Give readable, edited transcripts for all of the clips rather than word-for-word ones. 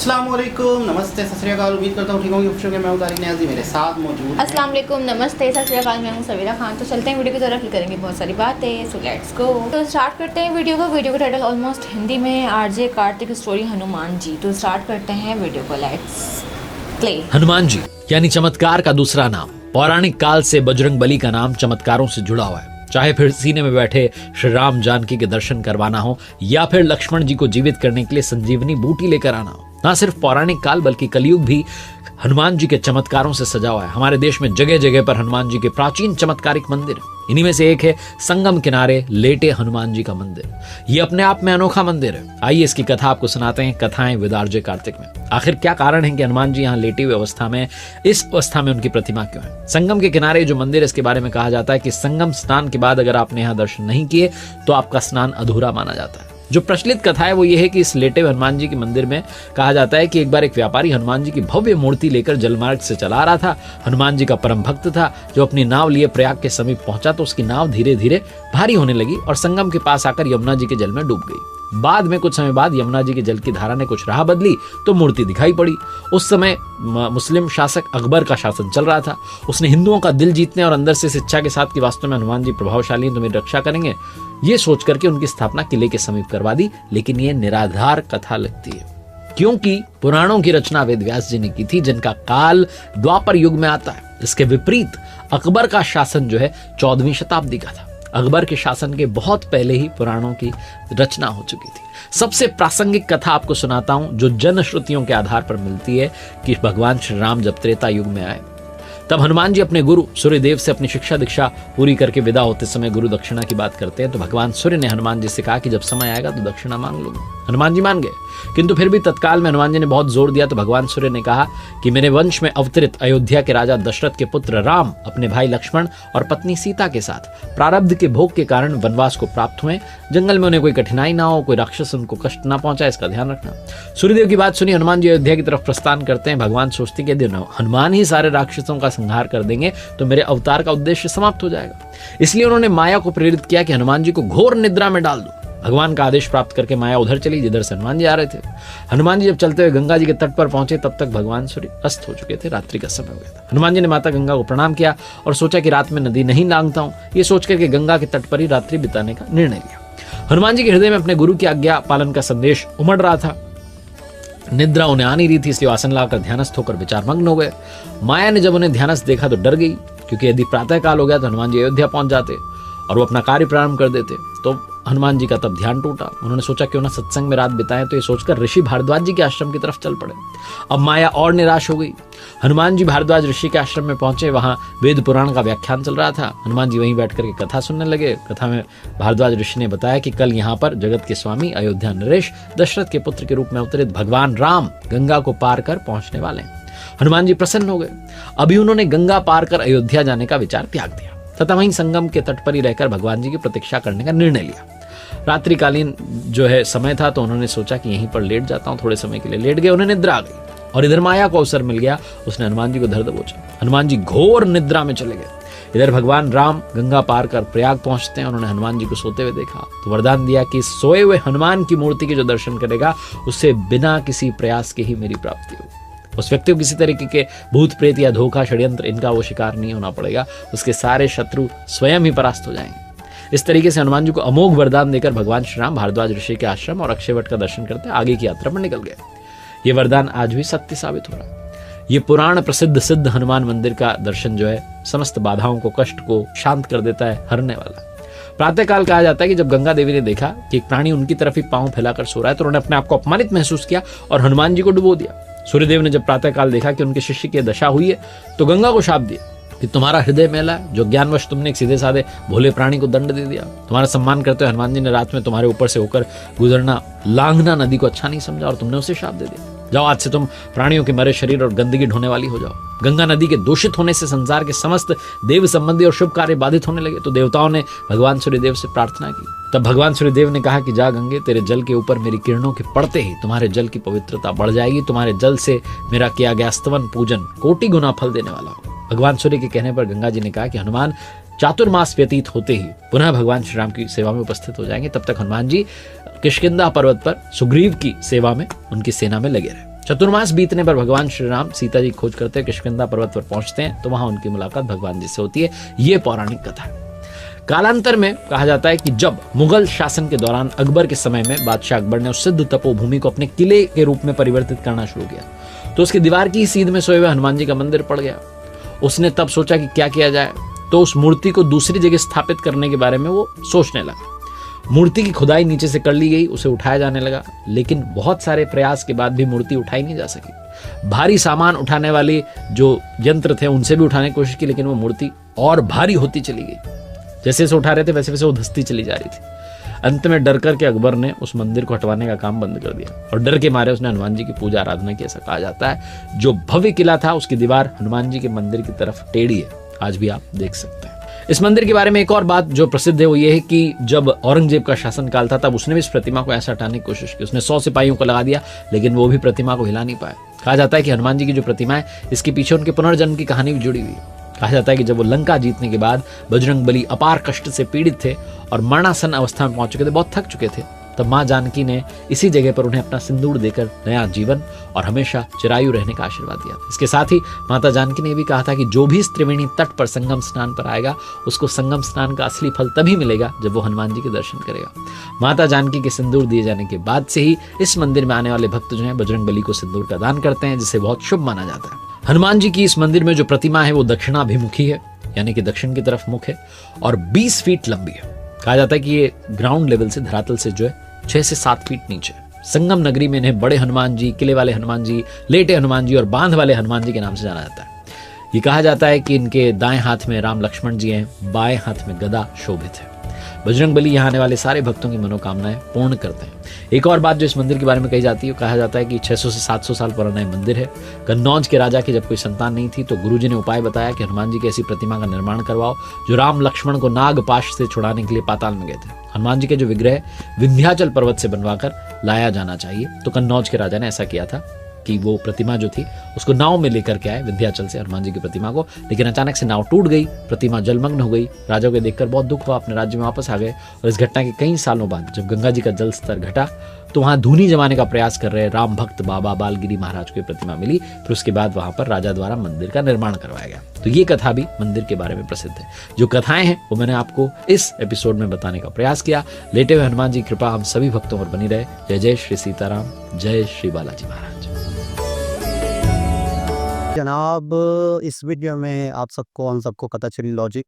अस्सलाम वालेकुम, नमस्ते, सत श्री अकाल। उम्मीद करता हूँ ठीक होंगे, खुश होंगे। मैं तारिक न्याज़ी, मेरे साथ मौजूद हैं। अस्सलाम वालेकुम, नमस्ते, सत श्री अकाल। मैं हूँ सवीरा खान। तो चलते हैं वीडियो की तरफ, करेंगे बहुत सारी बातें। So let's go. तो स्टार्ट करते हैं वीडियो को। वीडियो का टाइटल ऑलमोस्ट हिंदी में आरजे कार्तिक स्टोरी हनुमान जी। तो स्टार्ट करते हैं वीडियो को, लेट्स प्ले। हनुमान जी यानी चमत्कार का दूसरा नाम। पौराणिक काल से बजरंग बली का नाम चमत्कारों से जुड़ा हुआ है। चाहे फिर सीने में बैठे श्री राम जानकी के दर्शन करवाना हो या फिर लक्ष्मण जी को जीवित करने के लिए संजीवनी बूटी लेकर आना हो, ना सिर्फ पौराणिक काल बल्कि कलयुग भी हनुमान जी के चमत्कारों से सजा हुआ है। हमारे देश में जगह जगह पर हनुमान जी के प्राचीन चमत्कारिक मंदिर, इन्हीं में से एक है संगम किनारे लेटे हनुमान जी का मंदिर। ये अपने आप में अनोखा मंदिर है। आइए इसकी कथा आपको सुनाते हैं। कथाएं विद आरजे कार्तिक में। आखिर क्या कारण है कि हनुमान जी यहाँ लेटी हुई अवस्था में, इस अवस्था में उनकी प्रतिमा क्यों है? संगम के किनारे जो मंदिर, इसके बारे में कहा जाता है कि संगम स्नान के बाद अगर आपने यहाँ दर्शन नहीं किए तो आपका स्नान अधूरा माना जाता है। जो प्रचलित कथा है वो ये है कि इस लेटे हुए हनुमान जी के मंदिर में कहा जाता है कि एक बार एक व्यापारी हनुमान जी की भव्य मूर्ति लेकर जलमार्ग से चला रहा था। हनुमान जी का परम भक्त था, जो अपनी नाव लिए प्रयाग के समीप पहुंचा तो उसकी नाव धीरे धीरे भारी होने लगी और संगम के पास आकर यमुना जी के जल में डूब गई। बाद में कुछ समय बाद यमुना जी के जल की धारा ने कुछ राह बदली तो मूर्ति दिखाई पड़ी। उस समय मुस्लिम शासक अकबर का शासन चल रहा था। उसने हिंदुओं का दिल जीतने और अंदर से इस इच्छा के साथ कि वास्तव में हनुमान जी प्रभावशाली हैं, तो मेरी रक्षा करेंगे, ये सोच करके उनकी स्थापना किले के समीप करवा दी। लेकिन ये निराधार कथा लगती है, क्योंकि पुराणों की रचना वेद व्यास जी ने की थी, जिनका काल द्वापर युग में आता है। इसके विपरीत अकबर का शासन जो है 14वीं शताब्दी का था। अकबर के शासन के बहुत पहले ही पुराणों की रचना हो चुकी थी। सबसे प्रासंगिक कथा आपको सुनाता हूं, जो जनश्रुतियों के आधार पर मिलती है कि भगवान श्री राम जब त्रेता युग में आए, तब हनुमान जी अपने गुरु सूर्यदेव से अपनी शिक्षा दीक्षा पूरी करके विदा होते समय गुरु दक्षिणा की बात करते हैं। तो भगवान सूर्य ने हनुमान जी से कहा कि जब समय आएगा तो दक्षिणा मांग लूंगा। हनुमान जी मान गए, किंतु फिर भी तत्काल में हनुमान जी ने बहुत जोर दिया। तो भगवान सूर्य ने कहा कि मेरे वंश में अवतरित अयोध्या के राजा दशरथ के पुत्र राम अपने भाई लक्ष्मण और पत्नी सीता के साथ प्रारब्ध के भोग के कारण वनवास को प्राप्त हुए। जंगल में उन्हें कोई कठिनाई ना हो, कोई राक्षस उनको कष्ट ना पहुंचाए, इसका ध्यान रखना। सूर्यदेव की बात सुनी हनुमान जी अयोध्या की तरफ प्रस्थान करते हैं। भगवान सोचते कि यदि हनुमान ही सारे राक्षसों का संहार कर देंगे तो मेरे अवतार का उद्देश्य समाप्त हो जाएगा। इसलिए उन्होंने माया को प्रेरित किया कि हनुमान जी को घोर निद्रा में डाल दो। भगवान का आदेश प्राप्त करके माया उधर चली जिधर से हनुमान जी आ रहे थे। हनुमान जी जब चलते हुए गंगा जी के तट पर पहुंचे तब तक भगवान सूर्य अस्त हो चुके थे, रात्रि का समय हो गया था। हनुमान जी ने माता गंगा को प्रणाम किया और सोचा कि रात में नदी नहीं लांघता हूं, ये सोचकर के गंगा के तट पर ही रात्रि बिताने का निर्णय लिया। हनुमान जी के हृदय में अपने गुरु की आज्ञा पालन का संदेश उमड़ रहा था। निद्रा उन्हें आ नहीं रही थी, इसलिए आसन लाकर ध्यानस्थ होकर विचारमग्न हो गए। माया ने जब उन्हें ध्यानस्थ देखा तो डर गई, क्योंकि यदि प्रातः काल हो गया तो हनुमान जी अयोध्या पहुंच जाते और वो अपना कार्य प्रारंभ कर देते। तो हनुमान जी का तब ध्यान टूटा। उन्होंने सोचा क्यों ना सत्संग में रात बिताएं, तो ये सोचकर ऋषि भारद्वाज जी के आश्रम की तरफ चल पड़े। अब माया और निराश हो गई। हनुमान जी भारद्वाज ऋषि के आश्रम में पहुंचे। वहां वेद पुराण का व्याख्यान चल रहा था। हनुमान जी वहीं बैठ करके कथा सुनने लगे। कथा में भारद्वाज ऋषि ने बताया कि कल यहाँ पर जगत के स्वामी अयोध्या नरेश दशरथ के पुत्र के रूप में अवतरित भगवान राम गंगा को पार कर पहुंचने वाले हैं। हनुमान जी प्रसन्न हो गए। अभी उन्होंने गंगा पार कर अयोध्या जाने का विचार त्याग दिया तथा वहीं संगम के तट पर ही रहकर भगवान जी की प्रतीक्षा करने का निर्णय लिया। रात्रिकालीन जो है समय था, तो उन्होंने सोचा कि यहीं पर लेट जाता हूं। थोड़े समय के लिए लेट गए, उन्हें निद्रा आ गई और इधर माया को अवसर मिल गया। उसने हनुमान जी को धर दबोचा। हनुमान जी घोर निद्रा में चले गए। इधर भगवान राम गंगा पार कर प्रयाग पहुंचते हैं। उन्होंने हनुमान जी को सोते हुए देखा तो वरदान दिया कि सोए हुए हनुमान की मूर्ति के जो दर्शन करेगा उससे बिना किसी प्रयास के ही मेरी प्राप्ति होगी। उस व्यक्ति को किसी तरीके के भूत प्रेत या धोखा षड्यंत्र इनका वो शिकार नहीं होना पड़ेगा। उसके सारे शत्रु स्वयं ही परास्त हो जाएंगे। इस तरीके से हनुमान जी को अमोघ वरदान देकर भगवान श्री राम भारद्वाज ऋषि के आश्रम और अक्षयवट का दर्शन करते आगे की यात्रा पर निकल गए। ये वरदान आज भी सत्य साबित हो रहा है। ये पुराण प्रसिद्ध सिद्ध हनुमान मंदिर का दर्शन जो है समस्त बाधाओं को, कष्ट को शांत कर देता है, हरने वाला। प्रातःकाल कहा जाता है कि जब गंगा देवी ने देखा कि एक प्राणी उनकी तरफ ही पांव फैलाकर सो रहा है, तो उन्होंने अपने आप को अपमानित महसूस किया और हनुमान जी को डुबो दिया। सूर्यदेव ने जब प्रातःकाल देखा कि उनके शिष्य की दशा हुई है, तो गंगा को शाप दिया कि तुम्हारा हृदय मैला है, जो ज्ञानवश तुमने एक सीधे साधे भोले प्राणी को दंड दे दिया। तुम्हारा सम्मान करते हुए हनुमान जी ने रात में तुम्हारे ऊपर से होकर गुजरना, लांघना नदी को अच्छा नहीं समझा और तुमने उसे शाप दे दिया। जाओ, आज से तुम प्राणियों के मरे शरीर और गंदगी ढोने वाली हो जाओ। गंगा नदी के दूषित होने से संसार के समस्त देव संबंधी और शुभ कार्य बाधित होने लगे। तो देवताओं ने भगवान सूर्यदेव से प्रार्थना की। तब भगवान सूर्यदेव ने कहा कि जा गंगे, तेरे जल के ऊपर मेरी किरणों के पड़ते ही तुम्हारे जल की पवित्रता बढ़ जाएगी। तुम्हारे जल से मेरा किया गया स्तवन पूजन कोटि गुना फल देने वाला हो। भगवान सूर्य के कहने पर गंगा जी ने कहा कि हनुमान चातुर्मास व्यतीत होते ही पुनः भगवान श्री राम की सेवा में उपस्थित हो जाएंगे। तब तक हनुमान जी किष्किंधा पर्वत पर सुग्रीव की सेवा में उनकी सेना में लगे रहे। चतुर्मास बीतने पर भगवान श्री राम सीता जी खोज करते किष्किंधा पर्वत पर पहुंचते हैं, तो वहां उनकी मुलाकात भगवान जी से होती है। ये पौराणिक कथा है। कालांतर में कहा जाता है कि जब मुगल शासन के दौरान अकबर के समय में बादशाह अकबर ने उस सिद्ध तपोभूमि को अपने किले के रूप में परिवर्तित करना शुरू किया, तो उसकी दीवार की सीध में सोए हुए हनुमान जी का मंदिर पड़ गया। उसने तब सोचा कि क्या किया जाए, तो उस मूर्ति को दूसरी जगह स्थापित करने के बारे में वो सोचने लगा। मूर्ति की खुदाई नीचे से कर ली गई, उसे उठाया जाने लगा, लेकिन बहुत सारे प्रयास के बाद भी मूर्ति उठाई नहीं जा सकी। भारी सामान उठाने वाले जो यंत्र थे उनसे भी उठाने की कोशिश की, लेकिन वो मूर्ति और भारी होती चली गई। जैसे जैसे उठा रहे थे वैसे वैसे वो धंसती चली जा रही थी। अंत में डर करके अकबर ने उस मंदिर को हटवाने का काम बंद कर दिया और डर के मारे उसने हनुमान जी की पूजा आराधना की। ऐसा कहा जाता है जो भव्य किला था उसकी दीवार हनुमान जी के मंदिर की तरफ टेढ़ी है, आज भी आप देख सकते हैं। इस मंदिर के बारे में एक और बात जो प्रसिद्ध है वो ये है कि जब औरंगजेब का शासनकाल था तब उसने भी इस प्रतिमा को ऐसा हटाने की कोशिश की। उसने 100 सिपाहियों को लगा दिया, लेकिन वो भी प्रतिमा को हिला नहीं पाए। कहा जाता है कि हनुमान जी की जो प्रतिमा है इसके पीछे उनके पुनर्जन्म की कहानी भी जुड़ी हुई है। कहा जाता है कि जब वो लंका जीतने के बाद बजरंग बली अपार कष्ट से पीड़ित थे और मरणासन अवस्था में पहुंच चुके थे, बहुत थक चुके थे, तब मां जानकी ने इसी जगह पर उन्हें अपना सिंदूर देकर नया जीवन और हमेशा चिरायु रहने का आशीर्वाद दिया था। इसके साथ ही माता जानकी ने भी कहा था कि जो भी इस त्रिवेणी तट पर संगम स्नान पर आएगा उसको संगम स्नान का असली फल तभी मिलेगा जब वो हनुमान जी के दर्शन करेगा। माता जानकी के सिंदूर दिए जाने के बाद से ही इस मंदिर में आने वाले भक्त जो हैं बजरंग बली को सिंदूर का दान करते हैं, जिसे बहुत शुभ माना जाता है। हनुमान जी की इस मंदिर में जो प्रतिमा है वो दक्षिणाभिमुखी है, यानी कि दक्षिण की तरफ मुख है और 20 फीट लंबी है। कहा जाता है कि ये ग्राउंड लेवल से धरातल से जो है 6 से 7 फीट नीचे। संगम नगरी में इन्हें बड़े हनुमान जी, किले वाले हनुमान जी, लेटे हनुमान जी और बांध वाले हनुमान जी के नाम से जाना जाता है। ये कहा जाता है कि इनके दाएं हाथ में राम लक्ष्मण जी हैं, बाएं हाथ में गदा शोभित है। बजरंग बली यहाँ आने वाले सारे भक्तों की मनोकामनाएं पूर्ण करते हैं। एक और बात जो इस मंदिर के बारे में कही जाती है, कहा जाता है कि 600 से 700 साल पुराना ये मंदिर है। कन्नौज के राजा की जब कोई संतान नहीं थी तो गुरुजी ने उपाय बताया कि हनुमान जी की ऐसी प्रतिमा का निर्माण करवाओ जो राम लक्ष्मण को नागपाश से छुड़ाने के लिए पाताल में गए थे। हनुमान जी के जो विग्रह विंध्याचल पर्वत से बनवाकर लाया जाना चाहिए, तो कन्नौज के राजा ने ऐसा किया था कि वो प्रतिमा जो थी उसको नाव में लेकर के आए विंध्याचल से हनुमान जी की प्रतिमा को, लेकिन अचानक से नाव टूट गई, प्रतिमा जलमग्न हो गई। राजा को देखकर बहुत दुख हुआ, अपने राज्य में वापस आ गए और इस घटना के कई सालों बाद जब गंगा जी का जल स्तर घटा तो वहां धूनी जमाने का प्रयास कर रहे राम भक्त बाबा बालगिरी महाराज को प्रतिमा मिली। फिर उसके बाद वहां पर राजा द्वारा मंदिर का निर्माण करवाया गया। तो ये कथा भी मंदिर के बारे में प्रसिद्ध है। जो कथाएं हैं वो मैंने आपको इस एपिसोड में बताने का प्रयास किया। लेटे हुए हनुमान जी की कृपा हम सभी भक्तों पर बनी रहे। जय जय श्री सीताराम, जय श्री बालाजी महाराज। जनाब, इस वीडियो में आप सबको हम सबको पता चली लॉजिक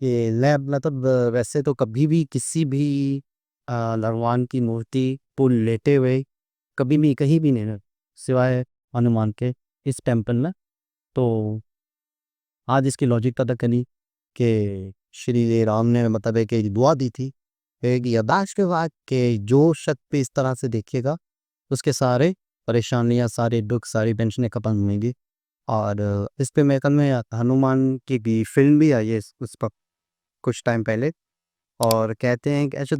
कि लैब मतलब वैसे तो कभी भी किसी भी भगवान की मूर्ति को लेटे हुए कभी भी कहीं भी नहीं है सिवाय हनुमान के इस टेम्पल में। तो आज इसकी लॉजिक पता करी कि श्री राम ने मतलब एक दुआ दी थी, एक यादाश्त के बाद कि जो शख्स पे इस तरह से देखिएगा उसके सारे परेशानियां, सारे दुख, सारी टेंशनें खत्म होंगी। और इस पे मेरे ख्याल में हनुमान की भी फिल्म भी आई है उस पर कुछ टाइम पहले। और कहते हैं कि ऐसे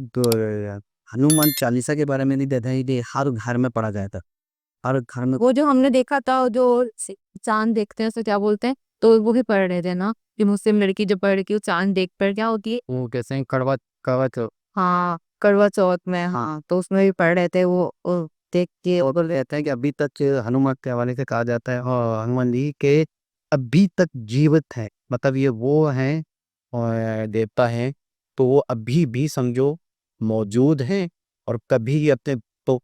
हनुमान चालीसा के बारे में नहीं देता है कि हर घर में पढ़ा जाता है, हर घर में। वो जो हमने देखा था जो चांद देखते हैं उसे क्या बोलते हैं, तो वो भी पढ़ रहे थे ना कि मुस्लिम लड़की जब पढ़ रही कि वो चांद देख कर क्या होती है, वो कैसे हैं कड़वा कड़वा चौथ। हाँ करवा चौथ में, हाँ तो उसमें भी पढ़ रहे थे वो देख के। और रहता है कि अभी तक हनुमान के हवाले से कहा जाता है और हनुमान जी के अभी तक जीवित है, मतलब ये वो हैं और देवता हैं तो वो अभी भी समझो मौजूद हैं और कभी अपने तो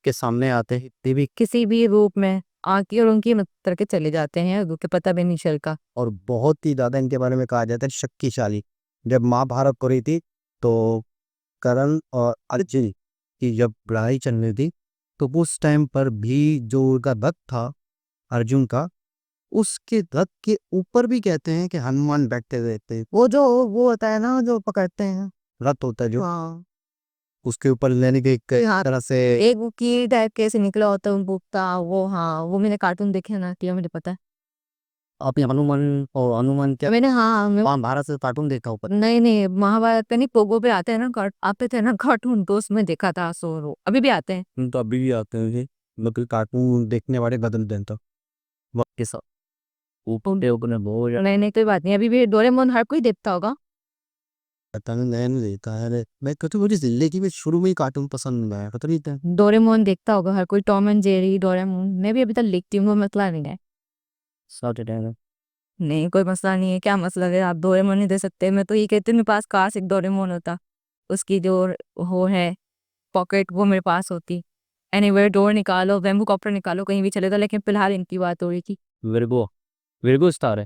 के सामने आते हैं देवी। किसी भी रूप में आके और उनकी मदद करके चले जाते हैं, उनके पता भी नहीं चलता। और बहुत ही ज़्यादा इनके बारे में कहा जाता है शक्तिशाली। जब महाभारत हो रही थी तो कर्ण और अर्जुन की जब लड़ाई चल रही थी तो उस टाइम पर भी जो उनका रथ था अर्जुन का, उसके रथ के ऊपर भी कहते हैं कि हनुमान बैठते रहते। वो जो वो होता है ना जो पकड़ते हैं, रथ होता है जो, हाँ उसके ऊपर लेने के एक हाँ, तरह से एक वो कील टाइप के ऐसे निकला होता है उन बुकता वो, हाँ वो मैंने कार्टून देखे ना, किया मुझे पता है। आपने हनुमान और हनुमान क्या मैंने हाँ महाभारत से कार्टून देखा ऊपर? नहीं नहीं महाभारत पे नहीं, पोगो पे आते हैं ना आते थे ना कार्टून, तो उसमें देखा था। सो अभी भी आते हैं। तो अभी भी आते हैं मतलब कार्टून देखने वाले बदल दें तो वक्त के साथ ऊपर बहुत नहीं नहीं कोई बात नहीं, अभी भी डोरेमोन हर कोई देखता होगा। पता नहीं नैन देता है अरे मैं कहते मुझे जिंदगी में शुरू में ही कार्टून पसंद नहीं आया पता नहीं था। डोरेमोन देखता होगा हर कोई, टॉम एंड जेरी, डोरेमोन। मैं भी अभी तक लिखती हूँ, वो मसला नहीं है। सैटरडे नहीं, कोई मसला नहीं है। क्या मसला है? आप डोरेमोन नहीं दे सकते? मैं तो ये कहती हूँ मेरे पास काश एक डोरेमोन होता, उसकी जो वो है पॉकेट, वो मेरे पास होती। एनीवेयर डोर निकालो, बैम्बू कॉप्टर निकालो, कहीं भी चले जाओ। लेकिन फिलहाल इनकी बात हो रही थी। विर्गो विर्गो स्टार है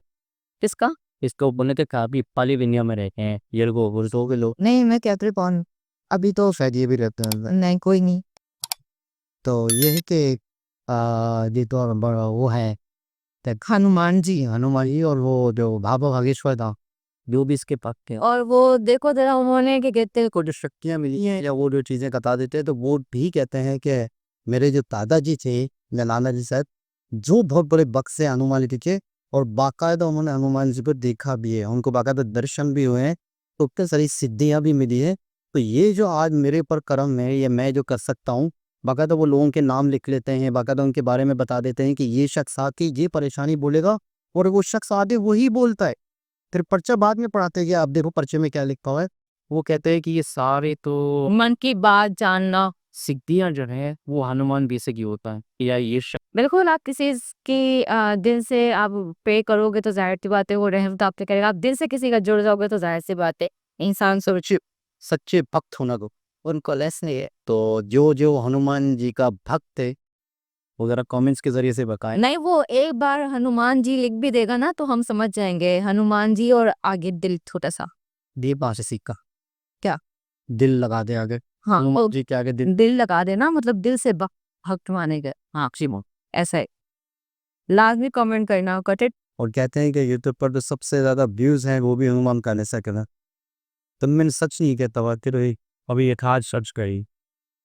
किसका? इसको बोलने थे काफी पाली दुनिया में रहते हैं विर्गो वर्गो के लोग नहीं, मैं कैप्रिकॉर्न। अभी तो शायद ये भी रहते हैं नहीं, कोई नहीं। तो ये है कि ये तो बड़ा वो है हनुमान जी। हनुमान जी और वो जो भाभा भागेश्वर था जो भी इसके भक्त थे और वो देखो जरा, उन्होंने क्या कहते हैं, को जो शक्तियाँ मिली हैं या वो जो चीज़ें बता देते हैं तो वो भी कहते हैं कि मेरे जो दादाजी थे या नाना जी शायद जो बहुत बड़े भक्त से हनुमान जी के और बाकायदा उन्होंने हनुमान जी को देखा भी है उनको बाकायदा दर्शन भी हुए हैं तो उतनी सारी सिद्धियाँ भी मिली है तो ये जो आज मेरे ऊपर कर्म है ये मैं जो कर सकता हूँ बाकायदा वो लोगों के नाम लिख लेते हैं बाकायदा उनके बारे में बता देते हैं कि ये शख्स आके ये परेशानी बोलेगा और वो शख्स आगे वही बोलता है फिर पर्चा बाद में पढ़ाते हैं कि आप देखो पर्चे में क्या लिखा हुआ है वो कहते हैं कि ये सारे तो मन की बात जानना। सिद्धियां जो है वो हनुमान जी से की होता है या ये बिल्कुल, आप किसी की दिल से आप पे करोगे तो जाहिर सी बात है वो रहमत आप पे करेगा। आप दिल से किसी का जुड़ जाओगे तो जाहिर सी बात है इंसान सच्चे सच्चे भक्त होना को उनको लेस नहीं है तो जो जो हनुमान जी का भक्त है वो जरा कमेंट्स के जरिए से बताएं नहीं, वो एक बार हनुमान जी लिख भी देगा ना तो हम समझ जाएंगे। हनुमान जी और आगे दिल छोटा सा। दीप से सीखा क्या? दिल लगा दे आगे हाँ, हनुमान जी के आगे दिल दिल लगा देना मतलब दिल से भक्त माने गए। हाँ सिमो ऐसा है। लाजमी कमेंट करना, कट इट। और कहते हैं कि यूट्यूब पर जो सबसे ज्यादा व्यूज हैं वो भी हनुमान का ऐसा कहना तो मैंने सच नहीं कहता हुआ कि अभी एक आज सर्च करी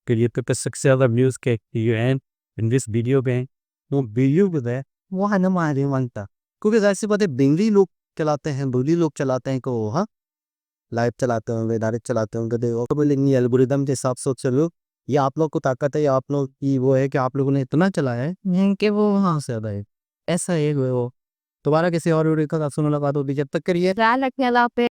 कि यूट्यूब पे सबसे ज्यादा व्यूज के you and in this video पे वो वीडियो पे है वो हनुमान ही मानता क्योंकि जाहिर सी बात है बिंगली लोग चलाते हैं बुली लोग चलाते हैं को हाँ लाइव चलाते होंगे डायरेक्ट चलाते होंगे तो बोलेंगे एल्गोरिदम के हिसाब से चलो ये आप लोग को ताकत है या आप लोग की वो है कि आप लोगों ने इतना चलाया है कि वो वहाँ से ज्यादा है ऐसा है वो दोबारा किसी और वीडियो का सुनने लगा दो जब तक करिए ख्याल रखिए, अल्लाह हाफिज़।